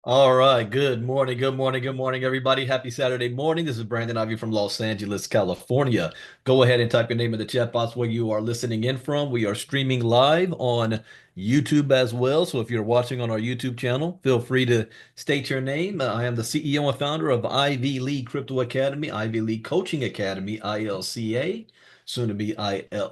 All right. Good morning. Good morning. Good morning, everybody. Happy Saturday morning. This is Brandon Ivey from Los Angeles, California. Go ahead and type your name in the chat box where you are listening in from. We are streaming live on YouTube as well. So if you're watching on our YouTube channel, feel free to state your name. I am the CEO and founder of Ivy League Crypto Academy, Ivy League Coaching Academy, ILCA. Soon to be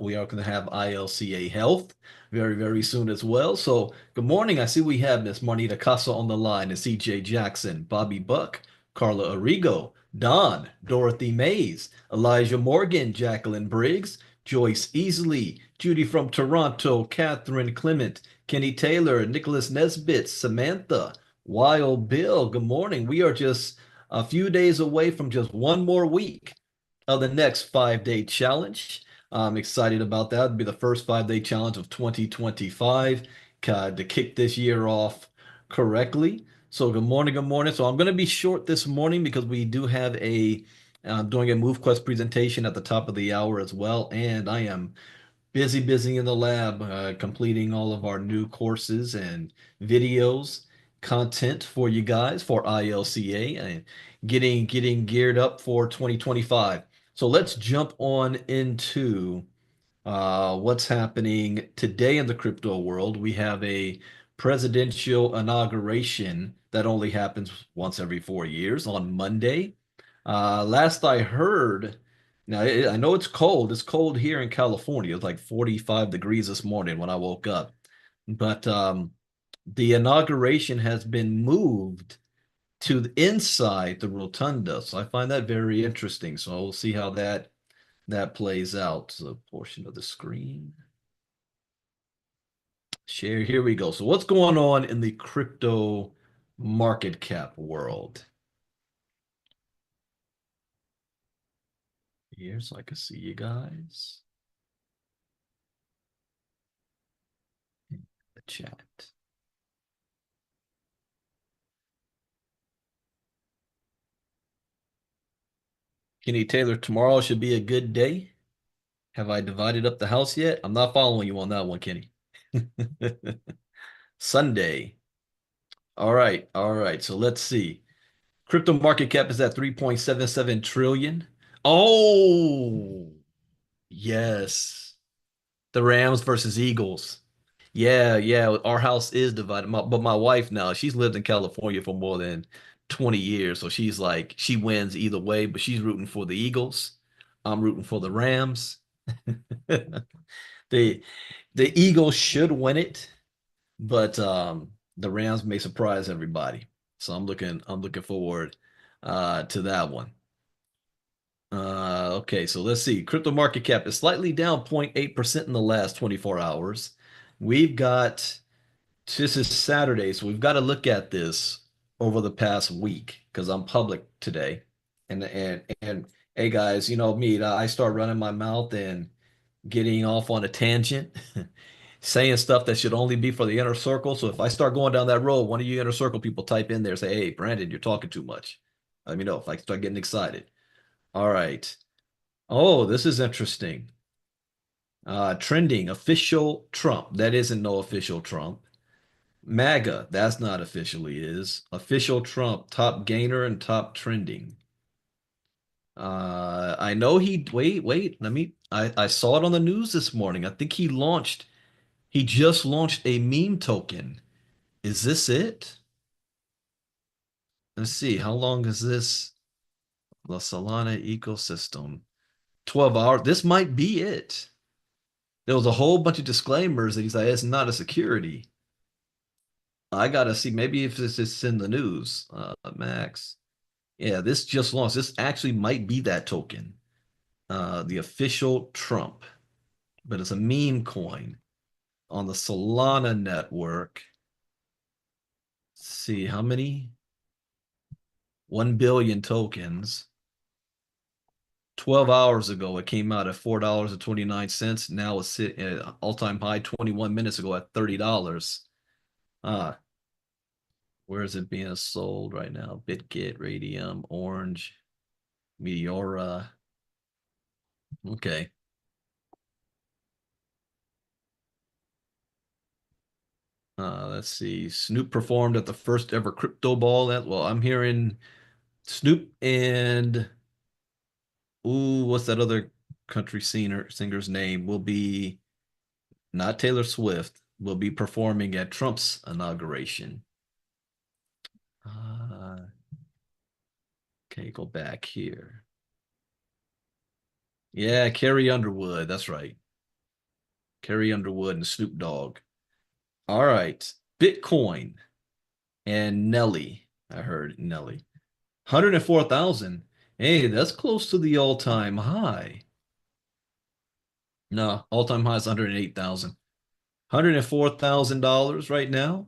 we are going to have ILCA Health very, very soon as well. So good morning. I see we have Miss Marnita Casa on the line, and CJ Jackson, Bobby Buck, Carla Arrigo, Don, Dorothy Mays, Elijah Morgan, Jacqueline Briggs, Joyce Easley, Judy from Toronto, Catherine Clement, Kenny Taylor, Nicholas Nesbitt, Samantha, Wild Bill. Good morning. We are just a few days away from just one more week of the next 5 day challenge. I'm excited about that. It'll be the first 5 day challenge of 2025 to kick this year off correctly. So good morning, good morning. So I'm going to be short this morning because we do have doing a MoveQuest presentation at the top of the hour as well, and I am busy in the lab, completing all of our new courses and videos, content for you guys for ILCA and getting geared up for 2025. So let's jump on into what's happening today in the crypto world. We have a presidential inauguration that only happens once every 4 years on Monday. Last I heard, now I know it's cold. It's cold here in California. It's like 45 degrees this morning when I woke up. But the inauguration has been moved to inside the rotunda. So I find that very interesting. So we'll see how that plays out. So a portion of the screen. Share. Here we go. So what's going on in the crypto market cap world? Here, so I can see you guys in the chat. Kenny Taylor, tomorrow should be a good day. Have I divided up the house yet? I'm not following you on that one, Kenny. Sunday. All right. All right. So let's see. Crypto market cap is at 3.77 trillion. Oh, yes. The Rams versus Eagles. Yeah, yeah. Our house is divided. But my wife now, she's lived in California for more than 20 years. So she's like, she wins either way, but she's rooting for the Eagles. I'm rooting for the Rams. The the Eagles should win it, but the Rams may surprise everybody. So I'm looking forward to that one. Okay, so let's see. Crypto market cap is slightly down 0.8% in the last 24 hours. We've got This is Saturday, so we've got to look at this over the past week because I'm public today. And hey guys, you know me, I start running my mouth and getting off on a tangent, saying stuff that should only be for the inner circle. So if I start going down that road, one of you inner circle people type in there, say, "Hey, Brandon, you're talking too much." Let me know if I start getting excited. All right. Oh, this is interesting. Trending official Trump. That isn't no official Trump. MAGA, that's not officially is. Official Trump, top gainer and top trending. I know I saw it on the news this morning. I think he just launched a meme token. Is this it? Let's see, how long is this? La Solana ecosystem. 12 hours. This might be it. There was a whole bunch of disclaimers that he's like, it's not a security. I gotta see, maybe if this is in the news, Max. Yeah, this just launched. This actually might be that token, the official Trump, but it's a meme coin on the Solana network. Let's see how many? 1 billion tokens. 12 hours ago, it came out at $4.29. Now it's sitting at an all-time high 21 minutes ago at $30. Uh, where is it being sold right now? BitGet, Radium, Orange, Meteora. Okay. Let's see. Snoop performed at the first ever crypto ball. Well, I'm hearing Snoop and what's that other country singer's name? Will be not Taylor Swift. Will be performing at Trump's inauguration. Okay, go back here. Yeah, Carrie Underwood. That's right. Carrie Underwood and Snoop Dogg. All right. Bitcoin and Nelly. I heard Nelly. 104,000. Hey, that's close to the all-time high. No, all-time high is 108,000. $104,000 right now,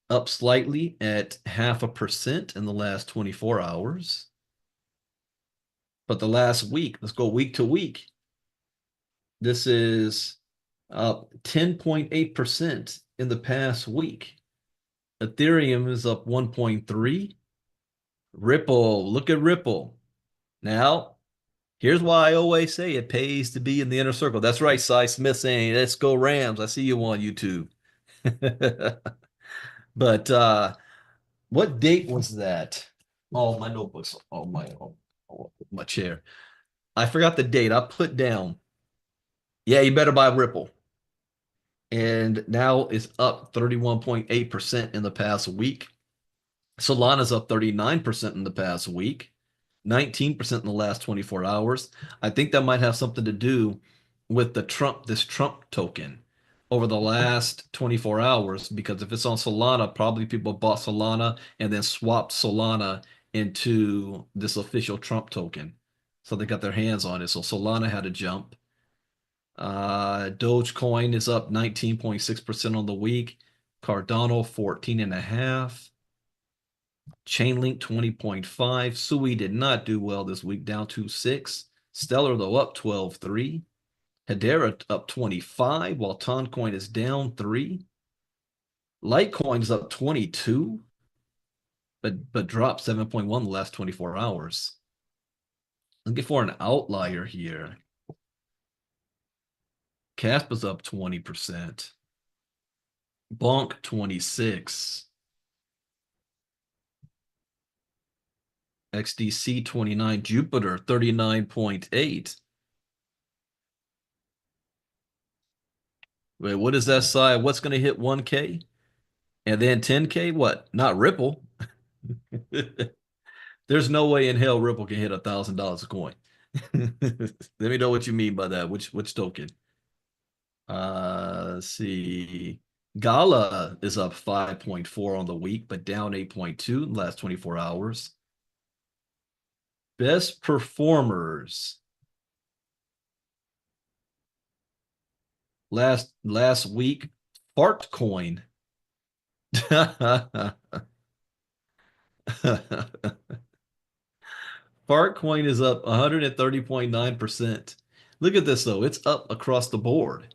up slightly at 0.5% in the last 24 hours. But the last week, let's go week to week. This is up 10.8% in the past week. Ethereum is up 1.3. Ripple, look at Ripple. Now, here's why I always say it pays to be in the inner circle. That's right, Cy Smith saying, let's go Rams. I see you on YouTube. But what date was that? Oh, my notebooks. My chair. I forgot the date. I put down. Yeah, you better buy Ripple. And now it's up 31.8% in the past week. Solana's up 39% in the past week, 19% in the last 24 hours. I think that might have something to do with this Trump token over the last 24 hours, because if it's on Solana, probably people bought Solana and then swapped Solana into this official Trump token. So they got their hands on it. So Solana had a jump. Dogecoin is up 19.6% on the week. Cardano 14.5. Chainlink 20.5. Sui did not do well this week, down to 6. Stellar, though, up 12.3. Hedera up 25, while Toncoin is down 3. Litecoin is up 22, but dropped 7.1 the last 24 hours. Looking for an outlier here. Casp is up 20%. Bonk 26. XDC 29. Jupiter 39.8. Wait, what is that side? What's going to hit 1K? And then 10K? What? Not Ripple. There's no way in hell Ripple can hit $1,000 a coin. Let me know what you mean by that. Which token? Let's see. Gala is up 5.4 on the week, but down 8.2 in the last 24 hours. Best performers. Last week, Altcoin. Altcoin is up 130.9%. Look at this though. It's up across the board.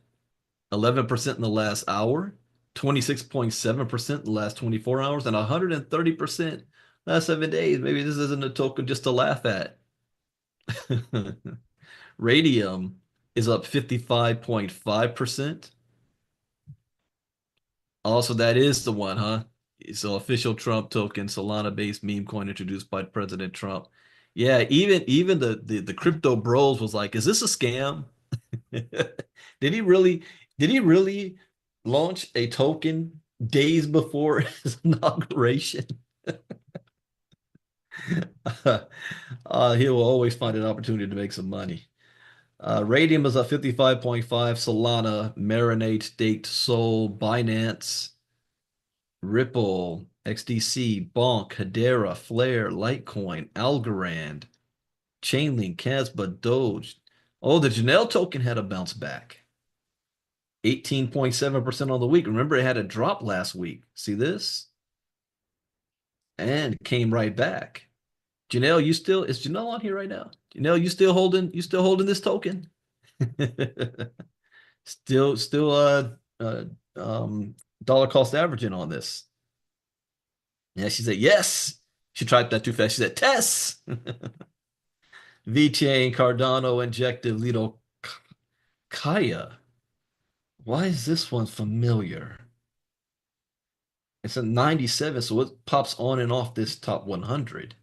11% in the last hour, 26.7% in the last 24 hours, and 130% last 7 days. Maybe this isn't a token just to laugh at. Radium is up 55.5%. Also, that is the one, huh? So official Trump token, Solana-based meme coin introduced by President Trump. Yeah, even the crypto bros was like, is this a scam? Did he really launch a token days before his inauguration? He will always find an opportunity to make some money. Radium is up 55.5. Solana, Marinate, Staked, Sol, Binance, Ripple, XDC, Bonk, Hedera, Flare, Litecoin, Algorand, Chainlink, Caspa, Doge. Oh, the Janelle token had a bounce back. 18.7% on the week. Remember, it had a drop last week. See this? And came right back. Janelle, is Janelle on here right now? Janelle, you still holding this token? Still dollar cost averaging on this. Yeah, she said yes. She tried that too fast. She said Tess. VeChain, Cardano, Injective, Lido, Kaya. Why is this one familiar? It's a 97, so it pops on and off this top 100.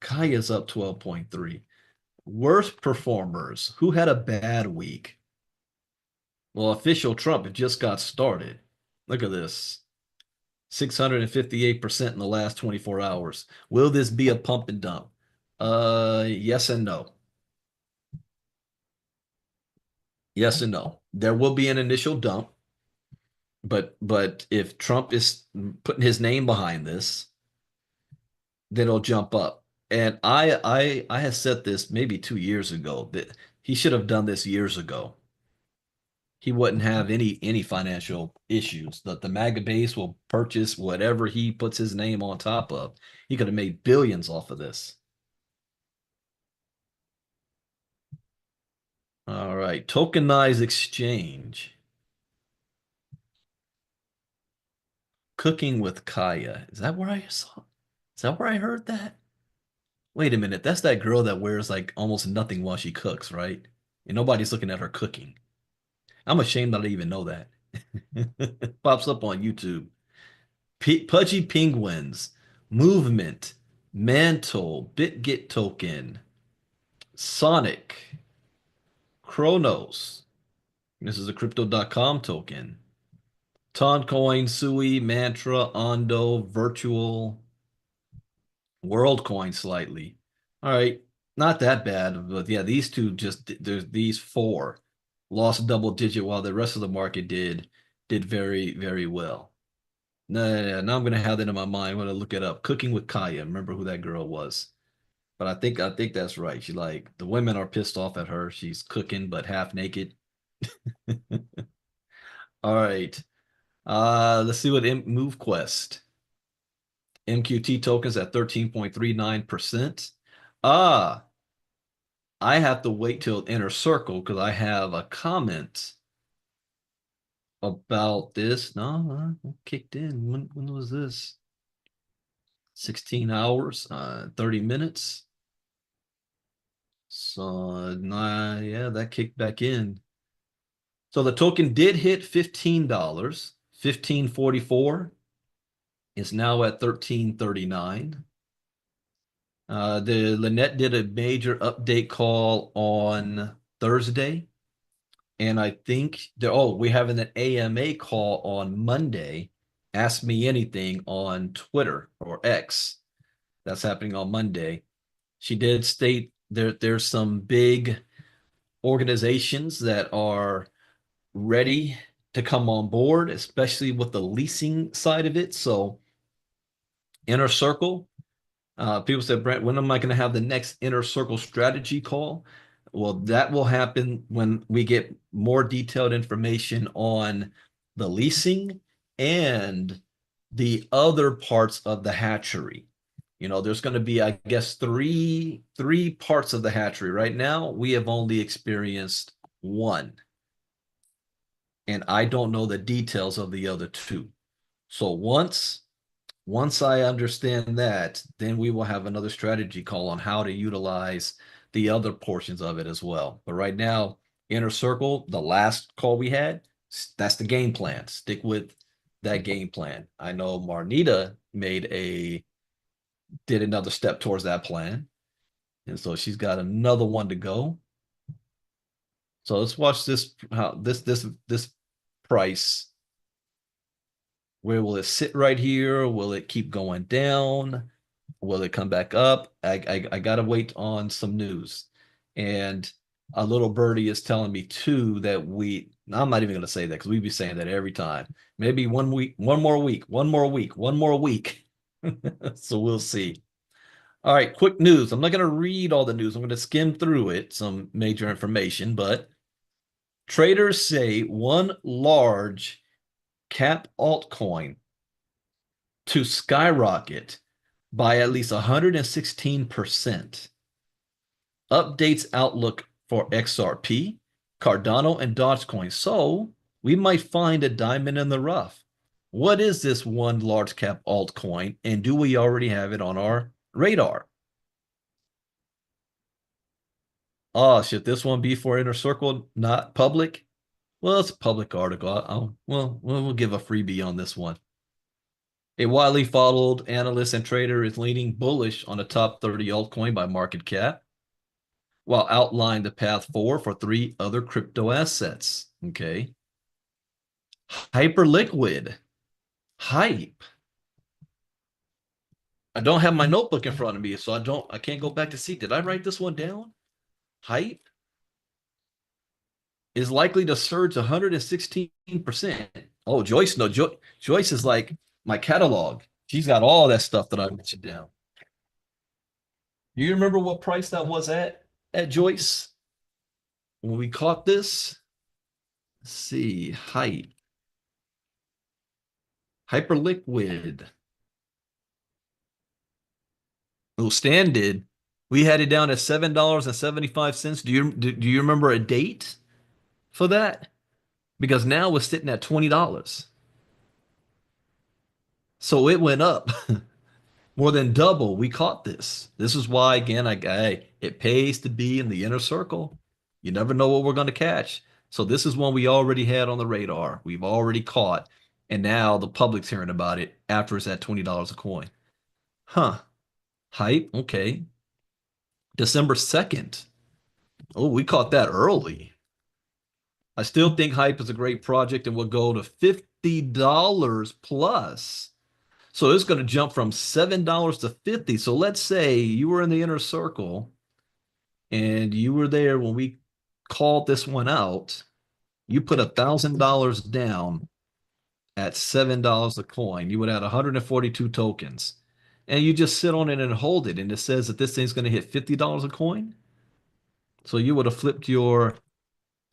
Kaya's up 12.3. Worst performers. Who had a bad week? Well, official Trump, it just got started. Look at this. 658% in the last 24 hours. Will this be a pump and dump? Yes and no. Yes and no. There will be an initial dump, but if Trump is putting his name behind this, then it'll jump up. And I had said this maybe 2 years ago that he should have done this years ago. He wouldn't have any financial issues. The MAGA base will purchase whatever he puts his name on top of. He could have made billions off of this. All right, tokenized exchange. Cooking with Kaya. Is that where I saw? Is that where I heard that? Wait a minute. That's that girl that wears like almost nothing while she cooks, right? And nobody's looking at her cooking. I'm ashamed that I even know that. Pops up on YouTube. Pudgy Penguins, Movement, Mantle, BitGet Token, Sonic, Chronos. This is a crypto.com token. Toncoin, Sui, Mantra, Ondo, Virtual, WorldCoin slightly. All right, not that bad, but yeah, these two just there's these four lost double digit while the rest of the market did very, very well. No, now I'm gonna have that in my mind. I'm gonna look it up. Cooking with Kaya. Remember who that girl was. But I think that's right. She like the women are pissed off at her. She's cooking but half naked. All right. Let's see what MoveQuest. MQT tokens at 13.39%. Ah, I have to wait till Inner Circle because I have a comment about this. No, kicked in. When was this? 16 hours, 30 minutes. So, nah, yeah, that kicked back in. So the token did hit $15. 15.44 is now at 13.39. The Lynette did a major update call on Thursday, and I think we're having an AMA call on Monday. Ask Me Anything on Twitter or X. That's happening on Monday. She did state there's some big organizations that are ready to come on board, especially with the leasing side of it. So Inner Circle, people said, Brent, when am I going to have the next Inner Circle strategy call? Well, that will happen when we get more detailed information on the leasing and the other parts of the hatchery. There's going to be, I guess, three parts of the hatchery. Right now, we have only experienced one, and I don't know the details of the other two. So once I understand that, then we will have another strategy call on how to utilize the other portions of it as well. But right now, Inner Circle, the last call we had, that's the game plan. Stick with that game plan. I know Marnita did another step towards that plan. And so she's got another one to go. So let's watch this price. Where will it sit right here? Will it keep going down? Will it come back up? I gotta wait on some news. And a little birdie is telling me too that I'm not even gonna say that because we'd be saying that every time. Maybe 1 week, one more week, one more week, one more week. So we'll see. All right, quick news. I'm not going to read all the news. I'm going to skim through it, some major information, but traders say one large cap altcoin to skyrocket by at least 116%. Updates outlook for XRP, Cardano, and Dogecoin. So we might find a diamond in the rough. What is this one large cap altcoin, and do we already have it on our radar? Oh, should this one be for Inner Circle, not public? Well, it's a public article. Well, we'll give a freebie on this one. A widely followed analyst and trader is leaning bullish on the top 30 altcoin by market cap, while outlining the path forward for three other crypto assets. Okay. Hyperliquid. Hype. I don't have my notebook in front of me, so I can't go back to see. Did I write this one down? Hype is likely to surge 116%. Oh, Joyce, no, Joyce is like my catalog. She's got all that stuff that I mentioned down. Do you remember what price that was at Joyce when we caught this? Let's see, hyperliquid. Oh, Stan did. We had it down at $7.75. Do you remember a date for that? Because now we're sitting at $20. So it went up more than double. We caught this. This is why, again, it pays to be in the inner circle. You never know what we're going to catch. So this is one we already had on the radar. We've already caught, and now the public's hearing about it after it's at $20 a coin. Huh. Hype. Okay. December 2nd. Oh, we caught that early. I still think Hype is a great project and will go to $50 plus. So it's going to jump from $7 to 50. So let's say you were in the inner circle and you were there when we called this one out. You put $1,000 down at $7 a coin. You would add 142 tokens. And you just sit on it and hold it. And it says that this thing's going to hit $50 a coin. So you would have flipped your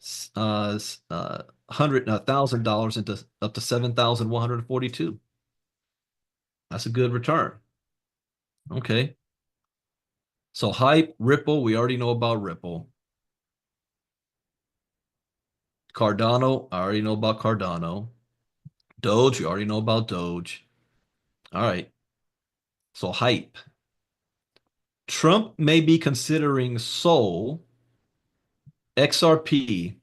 $1,000 into up to 7,142. That's a good return. Okay. So Hype, Ripple, we already know about Ripple. Cardano, I already know about Cardano. Doge, you already know about Doge. All right. So Hype. Trump may be considering Sol, XRP,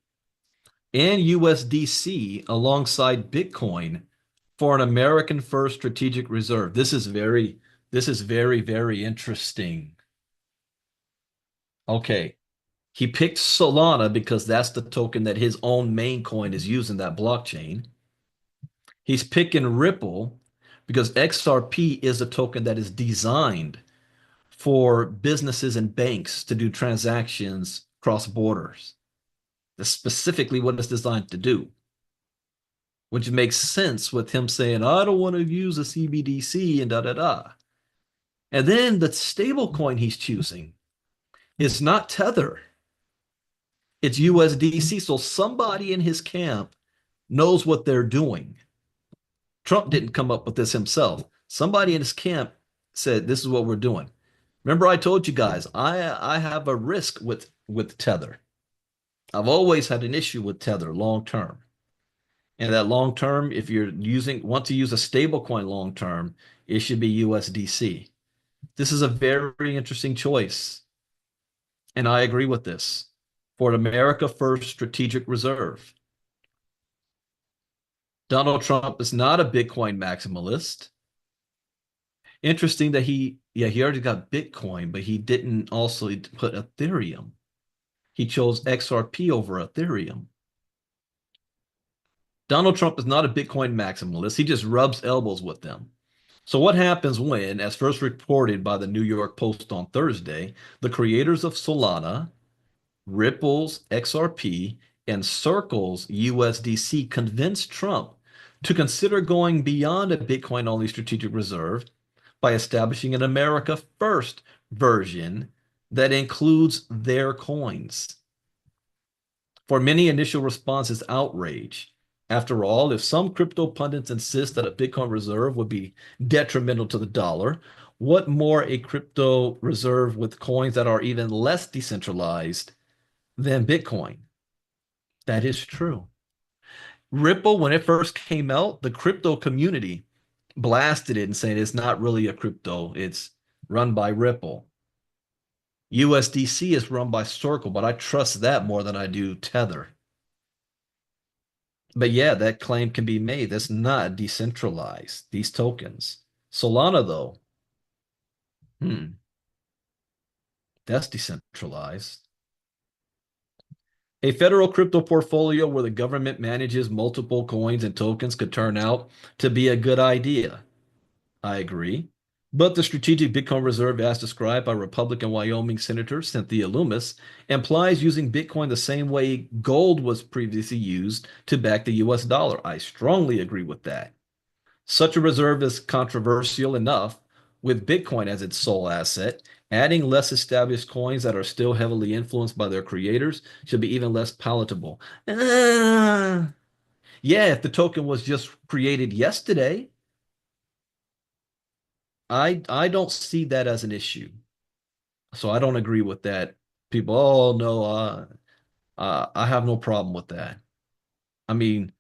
and USDC alongside Bitcoin for an American first strategic reserve. This is very, very interesting. Okay. He picked Solana because that's the token that his own main coin is using, that blockchain. He's picking Ripple because XRP is a token that is designed for businesses and banks to do transactions cross borders. That's specifically what it's designed to do, which makes sense with him saying, I don't want to use a CBDC and da da da. And then the stable coin he's choosing is not Tether, it's USDC. So somebody in his camp knows what they're doing. Trump didn't come up with this himself. Somebody in his camp said, this is what we're doing. Remember, I told you guys, I have a risk with Tether. I've always had an issue with Tether long term. And that long term, if you're want to use a stable coin long term, it should be USDC. This is a very interesting choice. And I agree with this for an America First strategic reserve. Donald Trump is not a Bitcoin maximalist. Interesting that he already got Bitcoin, but he didn't also put Ethereum. He chose XRP over Ethereum. Donald Trump is not a Bitcoin maximalist. He just rubs elbows with them. So what happens when, as first reported by the New York Post on Thursday, the creators of Solana, Ripple's XRP, and Circle's USDC convinced Trump to consider going beyond a Bitcoin-only strategic reserve by establishing an America First version that includes their coins. For many, initial response is outrage. After all, if some crypto pundits insist that a Bitcoin reserve would be detrimental to the dollar, what more a crypto reserve with coins that are even less decentralized than Bitcoin? That is true. Ripple, when it first came out, the crypto community blasted it and saying it's not really a crypto, it's run by Ripple. USDC is run by Circle, but I trust that more than I do Tether. But yeah, that claim can be made. That's not decentralized, these tokens. Solana, though, hmm, that's decentralized. A federal crypto portfolio where the government manages multiple coins and tokens could turn out to be a good idea. I agree. But the strategic Bitcoin reserve, as described by Republican Wyoming Senator Cynthia Lummis, implies using Bitcoin the same way gold was previously used to back the US dollar. I strongly agree with that. Such a reserve is controversial enough with Bitcoin as its sole asset. Adding less established coins that are still heavily influenced by their creators should be even less palatable. Yeah, if the token was just created yesterday, I don't see that as an issue. So I don't agree with that. People, oh no, I have no problem with that. I mean,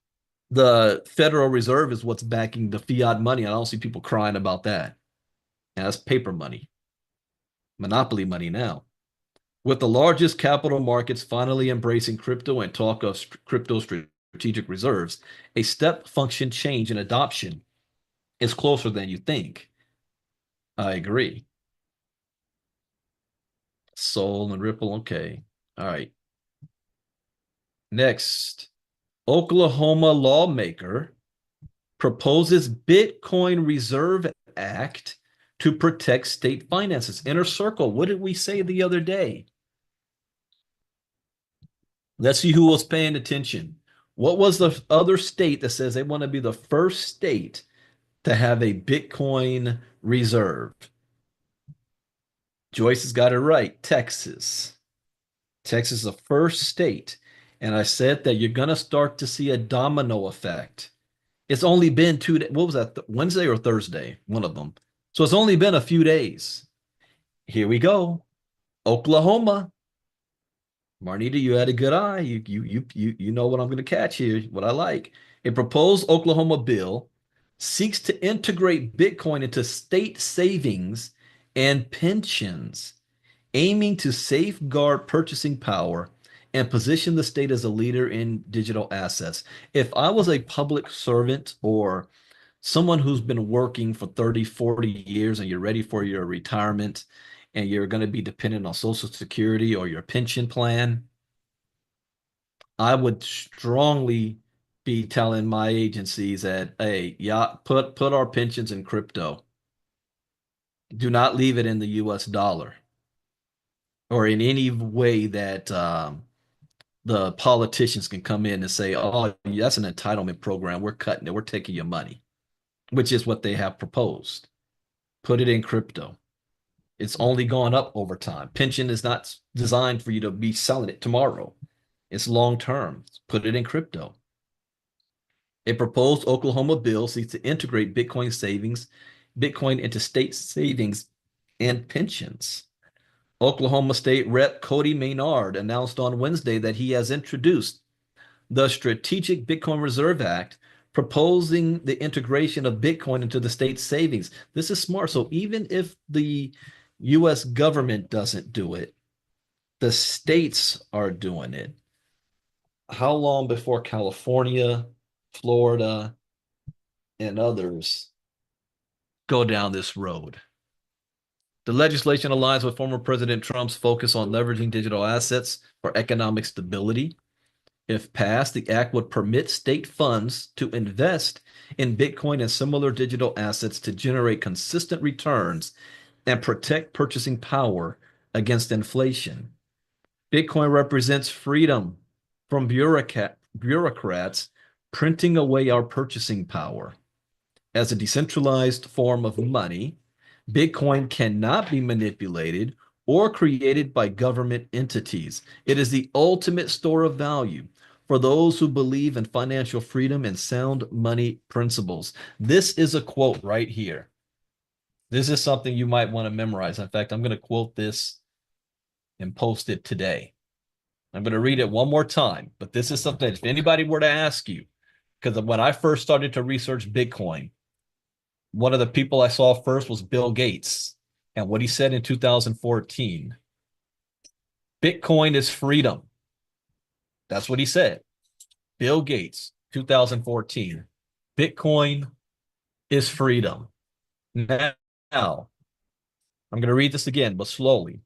the Federal Reserve is what's backing the fiat money. I don't see people crying about that. And that's paper money, monopoly money now. With the largest capital markets finally embracing crypto and talk of crypto strategic reserves, a step function change in adoption is closer than you think. I agree. Sol and Ripple, okay. All right. Next, Oklahoma lawmaker proposes Bitcoin Reserve Act to protect state finances. Inner Circle, what did we say the other day? Let's see who was paying attention. What was the other state that says they want to be the first state to have a Bitcoin reserve? Joyce has got it right. Texas. Texas is the first state. And I said that you're going to start to see a domino effect. It's only been 2 days. What was that? Wednesday or Thursday? One of them. So it's only been a few days. Here we go. Oklahoma. Marnita, you had a good eye. You know what I'm going to catch here, what I like. A proposed Oklahoma bill seeks to integrate Bitcoin into state savings and pensions, aiming to safeguard purchasing power and position the state as a leader in digital assets. If I was a public servant or someone who's been working for 30, 40 years and you're ready for your retirement and you're going to be dependent on Social Security or your pension plan, I would strongly be telling my agencies that, hey, yeah, put our pensions in crypto. Do not leave it in the US dollar or in any way that the politicians can come in and say, oh, that's an entitlement program. We're cutting it. We're taking your money, which is what they have proposed. Put it in crypto. It's only gone up over time. Pension is not designed for you to be selling it tomorrow. It's long term. Put it in crypto. A proposed Oklahoma bill seeks to integrate Bitcoin into state savings and pensions. Oklahoma State Rep. Cody Maynard announced on Wednesday that he has introduced the Strategic Bitcoin Reserve Act, proposing the integration of Bitcoin into the state's savings. This is smart. So even if the US government doesn't do it, the states are doing it. How long before California, Florida, and others go down this road? The legislation aligns with former President Trump's focus on leveraging digital assets for economic stability. If passed, the act would permit state funds to invest in Bitcoin and similar digital assets to generate consistent returns and protect purchasing power against inflation. Bitcoin represents freedom from bureaucrats printing away our purchasing power. As a decentralized form of money, Bitcoin cannot be manipulated or created by government entities. It is the ultimate store of value for those who believe in financial freedom and sound money principles. This is a quote right here. This is something you might want to memorize. In fact, I'm going to quote this and post it today. I'm going to read it one more time, but this is something, if anybody were to ask you, because when I first started to research Bitcoin, one of the people I saw first was Bill Gates. And what he said in 2014, Bitcoin is freedom. That's what he said. Bill Gates. 2014. Bitcoin is freedom. Now, I'm going to read this again, but slowly.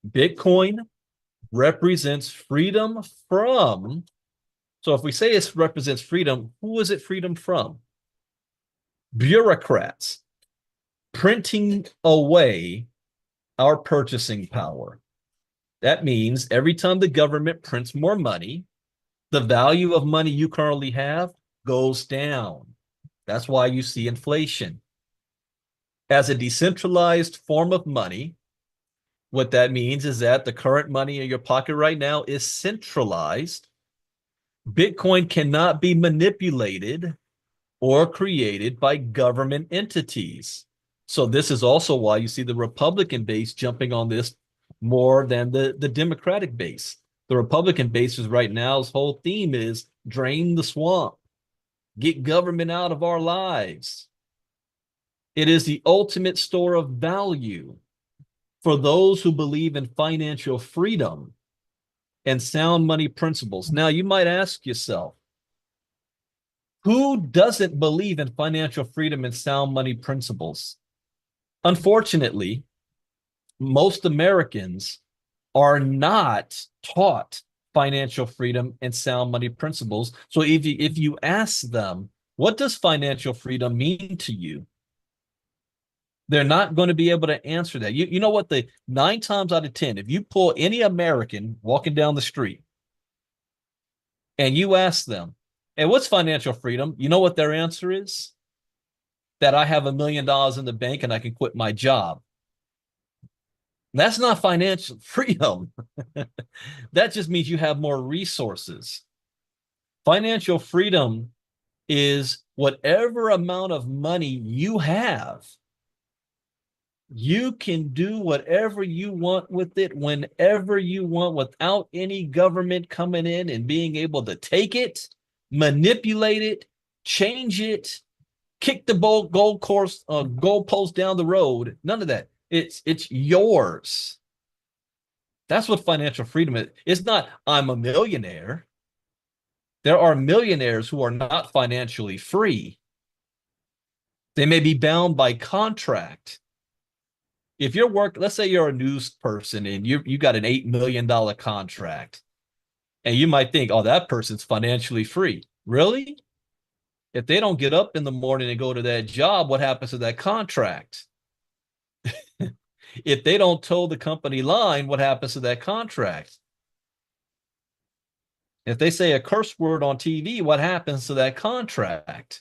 Bitcoin represents freedom from, so if we say it represents freedom, who is it freedom from? Bureaucrats printing away our purchasing power. That means every time the government prints more money, the value of money you currently have goes down. That's why you see inflation. As a decentralized form of money, what that means is that the current money in your pocket right now is centralized. Bitcoin cannot be manipulated or created by government entities. So this is also why you see the Republican base jumping on this more than the Democratic base. The Republican base's right now's whole theme is drain the swamp, get government out of our lives. It is the ultimate store of value for those who believe in financial freedom and sound money principles. Now, you might ask yourself, who doesn't believe in financial freedom and sound money principles? Unfortunately, most Americans are not taught financial freedom and sound money principles. So if you ask them, what does financial freedom mean to you? They're not going to be able to answer that. You know what? The 9 times out of 10, if you pull any American walking down the street and you ask them, hey, what's financial freedom? You know what their answer is? That I have $1 million in the bank and I can quit my job. That's not financial freedom. That just means you have more resources. Financial freedom is whatever amount of money you have, you can do whatever you want with it whenever you want without any government coming in and being able to take it, manipulate it, change it, kick the goalpost down the road. None of that. It's yours. That's what financial freedom is. It's not, I'm a millionaire. There are millionaires who are not financially free. They may be bound by contract. If you're let's say you're a news person and you got an $8 million contract, and you might think, oh, that person's financially free. Really? If they don't get up in the morning and go to that job, what happens to that contract? If they don't toe the company line, what happens to that contract? If they say a curse word on TV, what happens to that contract?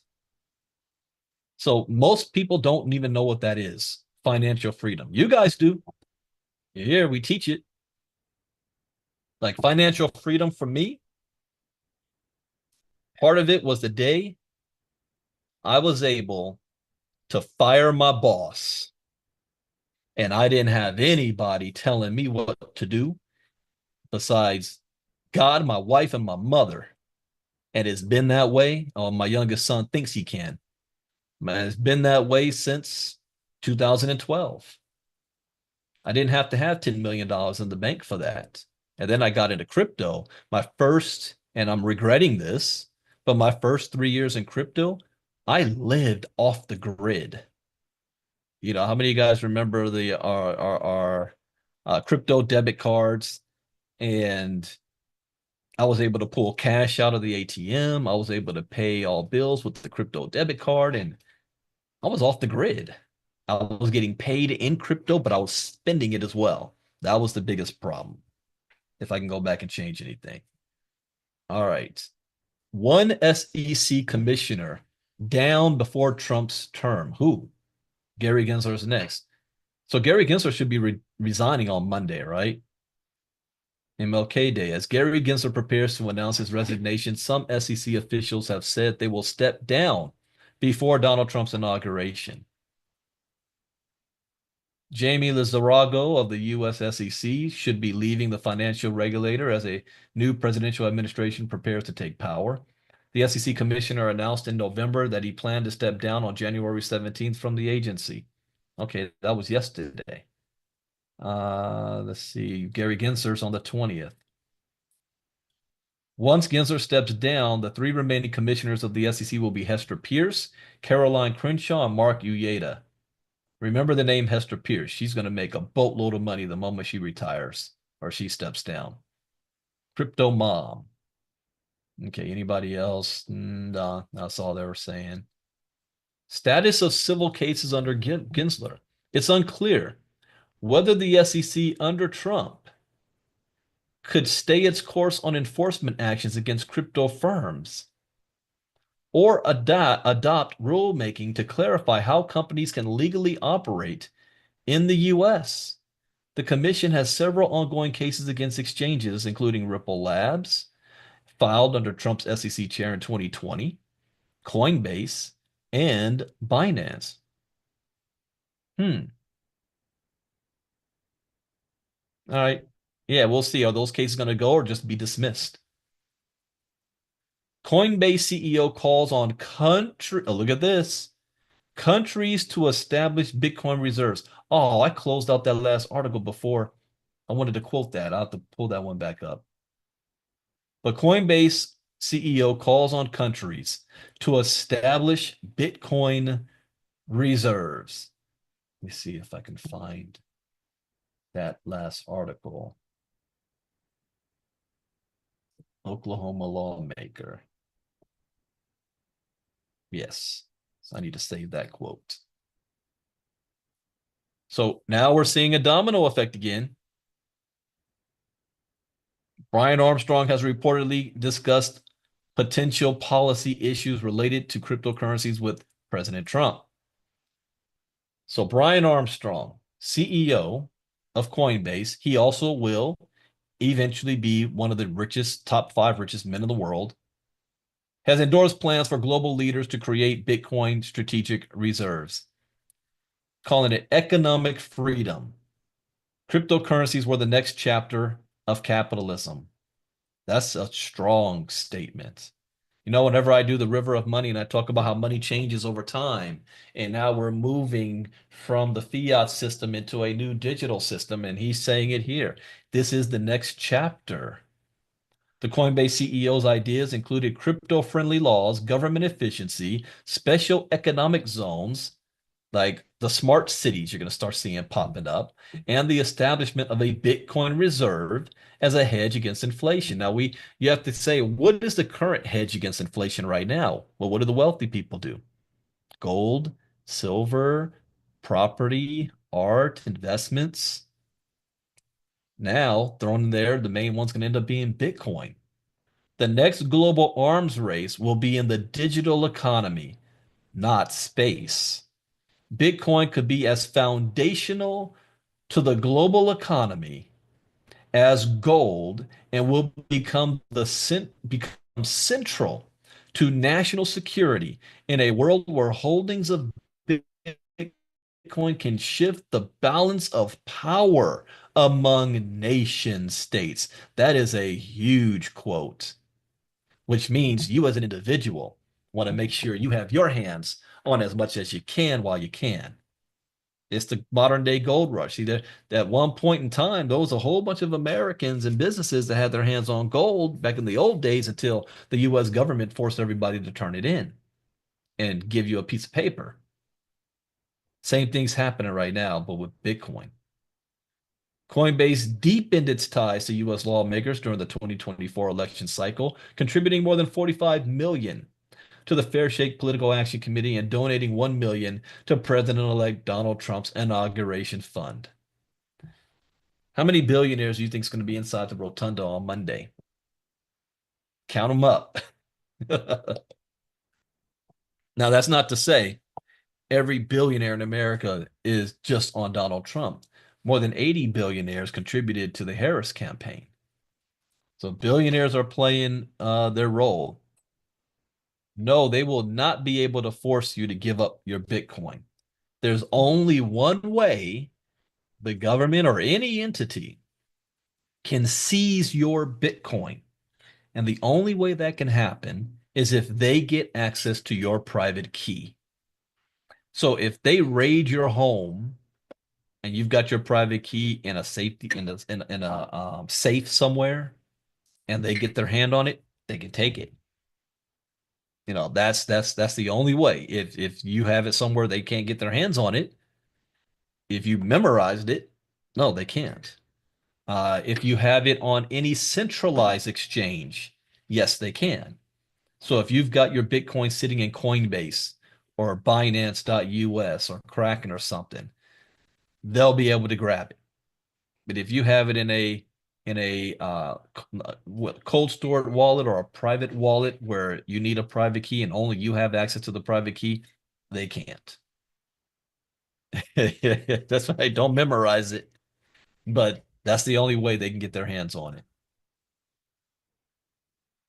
So most people don't even know what that is, financial freedom. You guys do. Here, we teach it. Like financial freedom for me, part of it was the day I was able to fire my boss and I didn't have anybody telling me what to do besides God, my wife, and my mother. And it's been that way. Oh, my youngest son thinks he can. Man, it's been that way since 2012. I didn't have to have $10 million in the bank for that. And then I got into crypto. My first, and I'm regretting this, but my first 3 years in crypto, I lived off the grid. You know, how many of you guys remember the our crypto debit cards? And I was able to pull cash out of the ATM. I was able to pay all bills with the crypto debit card, and I was off the grid. I was getting paid in crypto, but I was spending it as well. That was the biggest problem. If I can go back and change anything. All right. One SEC commissioner down before Trump's term. Who? Gary Gensler's next. So Gary Gensler should be resigning on Monday, right? MLK Day. As Gary Gensler prepares to announce his resignation, some SEC officials have said they will step down before Donald Trump's inauguration. Jamie Lizarago of the U.S. SEC should be leaving the financial regulator as a new presidential administration prepares to take power. The SEC commissioner announced in November that he planned to step down on January 17th from the agency. Okay, that was yesterday. Let's see. Gary Gensler's on the 20th. Once Gensler steps down, the three remaining commissioners of the SEC will be Hester Pierce, Caroline Crenshaw, and Mark Uyeda. Remember the name Hester Pierce. She's going to make a boatload of money the moment she retires or she steps down. Crypto mom. Okay, anybody else? No, that's all they were saying. Status of civil cases under Gensler. It's unclear whether the SEC under Trump could stay its course on enforcement actions against crypto firms or adopt rulemaking to clarify how companies can legally operate in the U.S. The commission has several ongoing cases against exchanges, including Ripple Labs, filed under Trump's SEC chair in 2020, Coinbase, and Binance. All right. Yeah, we'll see. Are those cases going to go or just be dismissed? Coinbase CEO calls on look at this, countries to establish Bitcoin reserves. Oh, I closed out that last article before. I wanted to quote that. I'll have to pull that one back up. But Coinbase CEO calls on countries to establish Bitcoin reserves. Let me see if I can find that last article. Oklahoma lawmaker. Yes, so I need to save that quote. So now we're seeing a domino effect again. Brian Armstrong has reportedly discussed potential policy issues related to cryptocurrencies with President Trump. So Brian Armstrong, CEO of Coinbase, he also will eventually be one of the top 5 richest men in the world, has endorsed plans for global leaders to create Bitcoin strategic reserves, calling it economic freedom. Cryptocurrencies were the next chapter of capitalism. That's a strong statement. You know, whenever I do the river of money and I talk about how money changes over time, and now we're moving from the fiat system into a new digital system, and he's saying it here. This is the next chapter. The Coinbase CEO's ideas included crypto-friendly laws, government efficiency, special economic zones, like the smart cities you're going to start seeing popping up, and the establishment of a Bitcoin reserve as a hedge against inflation. Now you have to say, what is the current hedge against inflation right now? Well, what do the wealthy people do? Gold, silver, property, art, investments. Now, thrown in there, the main one's going to end up being Bitcoin. The next global arms race will be in the digital economy, not space. Bitcoin could be as foundational to the global economy as gold and will become central to national security in a world where holdings of Bitcoin can shift the balance of power among nation states. That is a huge quote, which means you as an individual want to make sure you have your hands on as much as you can while you can. It's the modern day gold rush. See, at one point in time, there was a whole bunch of Americans and businesses that had their hands on gold back in the old days until the US government forced everybody to turn it in and give you a piece of paper. Same thing's happening right now, but with Bitcoin. Coinbase deepened its ties to U.S. lawmakers during the 2024 election cycle, contributing more than $45 million to the Fair Shake Political Action Committee and donating $1 million to President-elect Donald Trump's inauguration fund. How many billionaires do you think is going to be inside the rotunda on Monday? Count them up. Now, that's not to say every billionaire in America is just on Donald Trump. More than 80 billionaires contributed to the Harris campaign. So billionaires are playing their role. No, they will not be able to force you to give up your Bitcoin. There's only one way the government or any entity can seize your Bitcoin. And the only way that can happen is if they get access to your private key. So if they raid your home and you've got your private key in a safety in a safe somewhere, and they get their hand on it, they can take it. That's the only way. If you have it somewhere they can't get their hands on it, if you memorized it, no, they can't. If you have it on any centralized exchange, yes, they can. So if you've got your Bitcoin sitting in Coinbase or Binance.us or Kraken or something, they'll be able to grab it. But if you have it in a cold stored wallet or a private wallet where you need a private key and only you have access to the private key, they can't. That's why I don't memorize it, but that's the only way they can get their hands on it.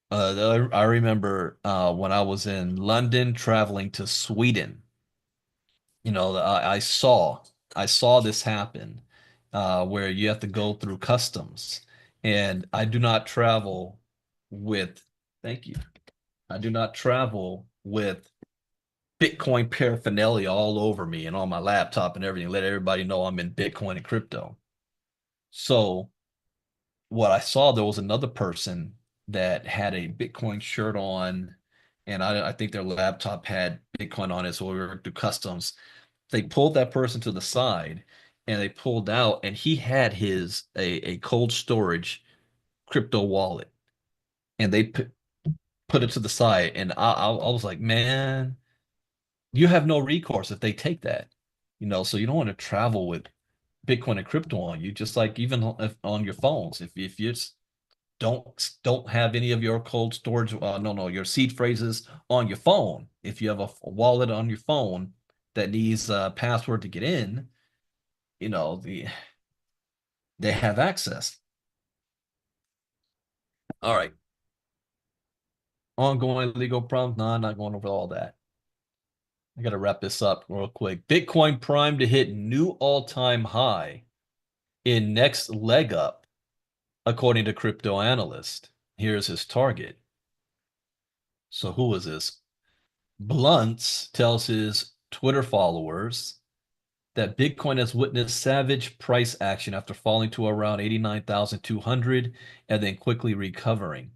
I remember when I was in London traveling to Sweden. I saw this happen where you have to go through customs, and I do not travel with. Thank you. I do not travel with Bitcoin paraphernalia all over me and on my laptop and everything. Let everybody know I'm in Bitcoin and crypto. So what I saw, there was another person that had a Bitcoin shirt on, and I think their laptop had Bitcoin on it. So we were through customs. They pulled that person to the side and they pulled out, and he had a cold storage crypto wallet, and they put it to the side. And I was like, man, you have no recourse if they take that, so you don't want to travel with Bitcoin and crypto on you, just like even on your phones. If you just don't have any of your cold storage, no, your seed phrases on your phone. If you have a wallet on your phone that needs a password to get in, they have access. All right. Ongoing legal problems. No, I'm not going over all that. I got to wrap this up real quick. Bitcoin primed to hit new all-time high in next leg up, according to crypto analyst. Here's his target. So who is this? Blunts tells his Twitter followers that Bitcoin has witnessed savage price action after falling to around 89,200 and then quickly recovering.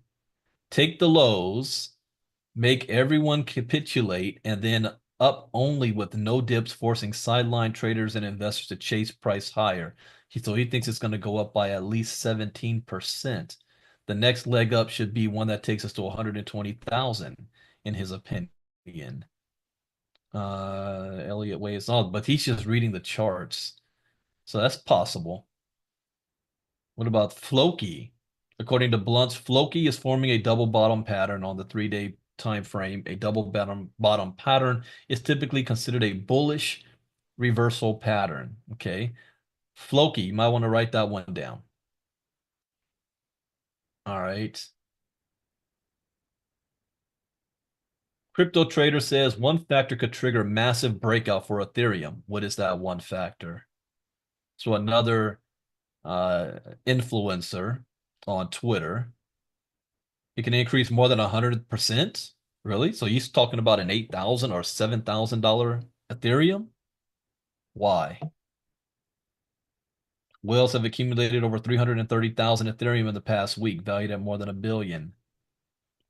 Take the lows, make everyone capitulate, and then up only with no dips, forcing sideline traders and investors to chase price higher. So he thinks it's going to go up by at least 17%. The next leg up should be one that takes us to 120,000, in his opinion. Elliot weighs on, but he's just reading the charts. So that's possible. What about Floki? According to Blunt's, Floki is forming a double bottom pattern on the 3-day time frame. A double bottom pattern is typically considered a bullish reversal pattern. Okay. Floki, you might want to write that one down. All right. Crypto Trader says one factor could trigger massive breakout for Ethereum. What is that one factor? So another influencer on Twitter. It can increase more than 100%. Really? So he's talking about an $8,000 or $7,000 Ethereum? Why? Whales have accumulated over 330,000 Ethereum in the past week, valued at more than $1 billion.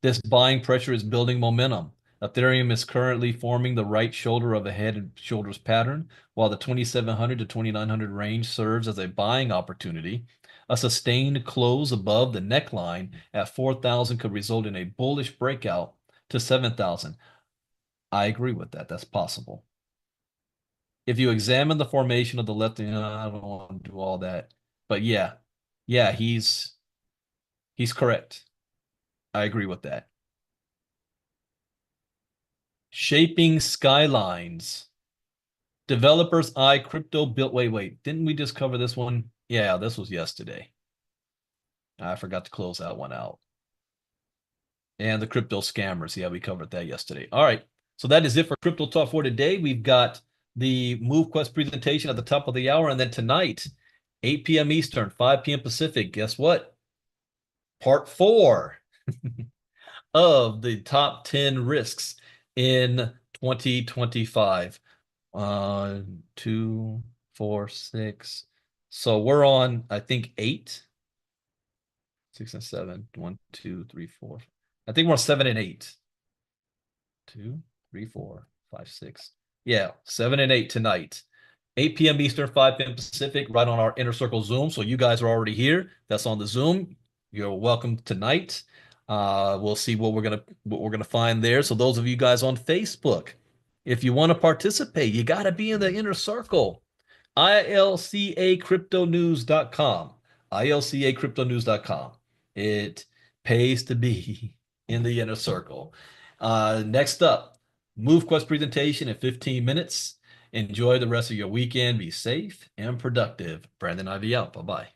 This buying pressure is building momentum. Ethereum is currently forming the right shoulder of a head and shoulders pattern, while the 2,700 to 2,900 range serves as a buying opportunity. A sustained close above the neckline at 4,000 could result in a bullish breakout to 7,000. I agree with that. That's possible. If you examine the formation of the left, I don't want to do all that. But yeah, he's correct. I agree with that. Shaping skylines. Developers eye crypto built. Wait. Didn't we just cover this one? Yeah, this was yesterday. I forgot to close that one out. And the crypto scammers. Yeah, we covered that yesterday. All right. So that is it for Crypto Talk for today. We've got the MoveQuest presentation at the top of the hour. And then tonight, 8 p.m. Eastern, 5 p.m. Pacific. Guess what? Part 4 of the top 10 risks in 2025. 2, 4, 6. So we're on, I think, 8, 6, and 7. 1, 2, 3, 4. I think we're on 7 and 8. 2, 3, 4, 5, 6. Yeah, 7 and 8 tonight. 8 p.m. Eastern, 5 p.m. Pacific, right on our Inner Circle Zoom. So you guys are already here. That's on the Zoom. You're welcome tonight. We'll see what we're gonna find there. So those of you guys on Facebook, if you want to participate, you got to be in the Inner Circle. ILCAcryptonews.com. ILCAcryptonews.com. It pays to be in the Inner Circle. Next up, MoveQuest presentation in 15 minutes. Enjoy the rest of your weekend. Be safe and productive. Brandon Ivey out. Bye-bye.